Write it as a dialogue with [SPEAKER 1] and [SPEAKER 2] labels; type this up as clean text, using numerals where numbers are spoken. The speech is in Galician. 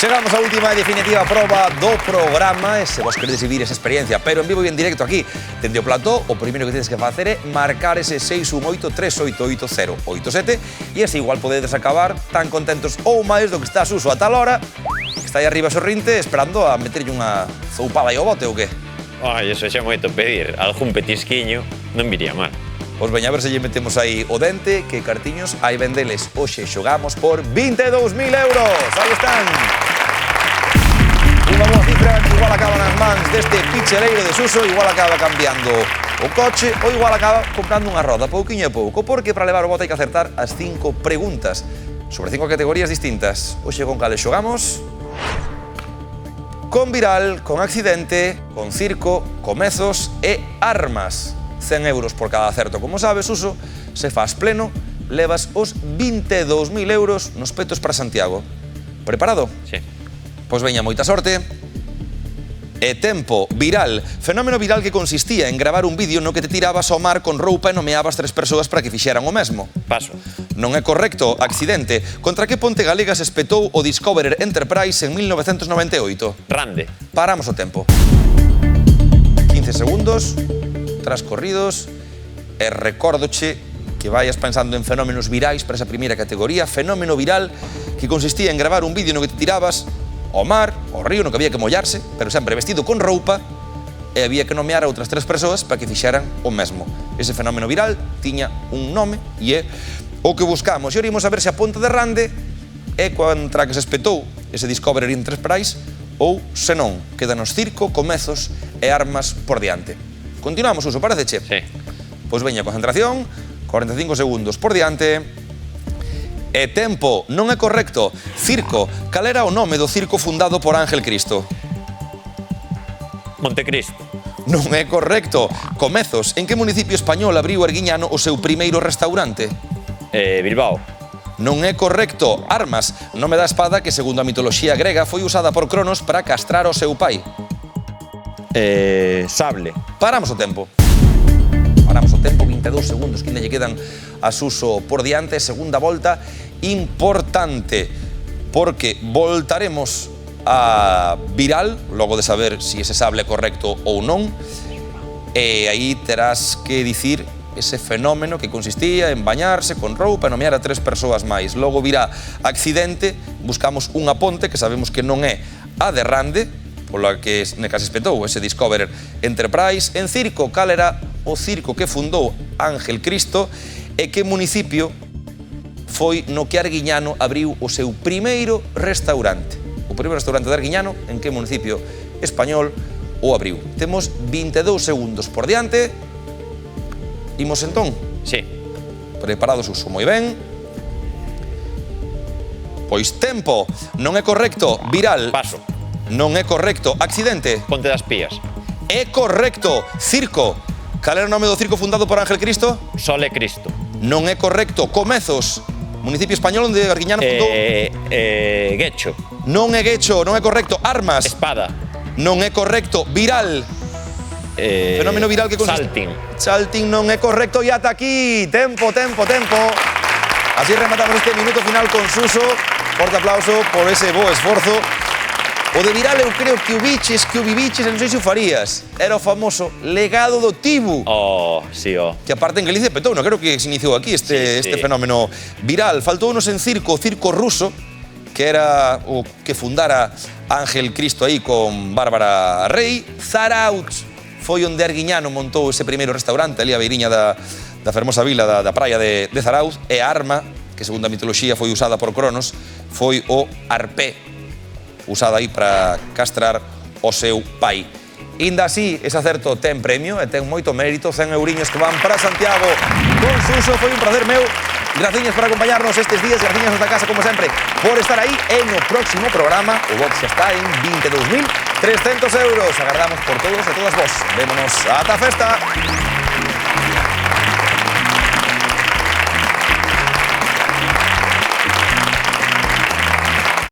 [SPEAKER 1] Chegamos á última e definitiva proba do programa e se vos queredes vivir esa experiencia, pero en vivo e en directo aquí, dende o plató, o primeiro que tedes que facer é marcar ese 618-388-087 e así igual podedes acabar tan contentos ou máis do que está Suso a tal hora, que está aí arriba sorrinte esperando a meterlle unha zoupada aí ao bote ou que?
[SPEAKER 2] Ai, eso xa moito pedir. Algún petisquiño non viría mal.
[SPEAKER 1] Pois veña, a ver se lle metemos aí o dente, que cartiños hai vendeles. Hoxe xogamos por 22.000 euros. Aí están. Unha boa cifra que igual acaba nas mans deste picheleiro de Suso, igual acaba cambiando o coche ou igual acaba comprando unha roda, pouquiño e pouco, porque para levar o bote hai que acertar as 5 preguntas sobre 5 categorías distintas. Hoxe con cales xogamos? Con viral, con accidente, con circo, comezos e armas. 100 euros por cada acerto. Como sabes, Suso, se faz pleno, levas os 22.000 euros nos petos para Santiago. Preparado?
[SPEAKER 2] Sí.
[SPEAKER 1] Pois veña, moita sorte. E tempo, viral. Fenómeno viral que consistía en gravar un vídeo no que te tirabas ao mar con roupa e nomeabas 3 persoas para que fixeran o mesmo.
[SPEAKER 2] Paso.
[SPEAKER 1] Non é correcto. Accidente. Contra que ponte galega se espetou o Discoverer Enterprise en 1998?
[SPEAKER 2] Rande.
[SPEAKER 1] Paramos o tempo. 15 segundos transcorridos e recórdoche que vayas pensando en fenómenos virais para esa primeira categoría. Fenómeno viral que consistía en gravar un vídeo no que te tirabas ao mar, ao río, no que había que mollarse, pero sempre vestido con roupa e había que nomear a outras 3 persoas para que fixeran o mesmo. Ese fenómeno viral tiña un nome e é o que buscamos. E orimos a ver se a ponta de Rande é contra que se espetou ese Discovery Enterprise ou se non, quedanos circo, comezos e armas por diante. Continuamos, Uso, pareceche?
[SPEAKER 2] Sí.
[SPEAKER 1] Pois veña, concentración, 45 segundos por diante. E tempo, non é correcto. Circo, cal era o nome do circo fundado por Ángel Cristo?
[SPEAKER 2] Montecristo.
[SPEAKER 1] Non é correcto. Comezos, en que municipio español abriu Arguiñano o seu primeiro restaurante?
[SPEAKER 2] Bilbao.
[SPEAKER 1] Non é correcto. Armas, nome da espada que, segundo a mitoloxía grega, foi usada por Cronos para castrar o seu pai.
[SPEAKER 2] Sable.
[SPEAKER 1] Paramos o tempo. Paramos o tempo, 22 segundos que ainda lle quedan a Suso por diante. Segunda volta importante, porque voltaremos a viral, logo de saber si ese sable é correcto ou non, e aí terás que dicir ese fenómeno que consistía en bañarse con roupa e nomear a 3 persoas máis. Logo virá accidente, buscamos unha ponte que sabemos que non é a de Rande, pola que neca se espetou ese Discoverer Enterprise. En circo, cal era o circo que fundou Ángel Cristo e que municipio foi no que Arguiñano abriu o seu primeiro restaurante. O primeiro restaurante de Arguiñano, en que municipio español o abriu. Temos 22 segundos por diante. Imos entón?
[SPEAKER 2] Sí.
[SPEAKER 1] Preparados, Uso, moi ben. Pois tempo, non é correcto. Viral.
[SPEAKER 2] Paso.
[SPEAKER 1] Non é correcto. Accidente.
[SPEAKER 2] Ponte das Pías.
[SPEAKER 1] É correcto. Circo. Cal era o nome do circo fundado por Ángel Cristo?
[SPEAKER 2] Sole Cristo.
[SPEAKER 1] Non é correcto. Comezos. Municipio español onde Arguiñano fundou.
[SPEAKER 2] Guecho.
[SPEAKER 1] Non é Guecho, non é correcto. Armas.
[SPEAKER 2] Espada.
[SPEAKER 1] Non é correcto. Viral. Fenómeno viral que consiste.
[SPEAKER 2] Salting.
[SPEAKER 1] Salting non é correcto. E ata aquí. Tempo, tempo, tempo. Así rematamos este minuto final con Suso. Forte aplauso por ese bo esforzo. O de viral eu creo que o viches, non sei se o farías. Era o famoso legado do Tibu.
[SPEAKER 2] Oh, sí, oh.
[SPEAKER 1] Que aparte en Galicia petou, non creo que se iniciou aquí este fenómeno viral. Faltounos en circo, o circo ruso, que era o que fundara Ángel Cristo aí con Bárbara Rey. Zarautz foi onde Arguiñano montou ese primeiro restaurante ali a beiriña da fermosa vila da praia de Zarautz. E a arma, que segundo a mitoloxía foi usada por Cronos, foi o arpé, usada aí para castrar o seu pai. Inda así, ese acerto ten premio e ten moito mérito, 100 euriños que van para Santiago con Suso. Foi un placer meu. Graciñas por acompañarnos estes días, graciñas da casa, como sempre, por estar aí. E no próximo programa, o box xa está en 22.300 euros. Agardamos por todos e todas vos. Vémonos ata a festa.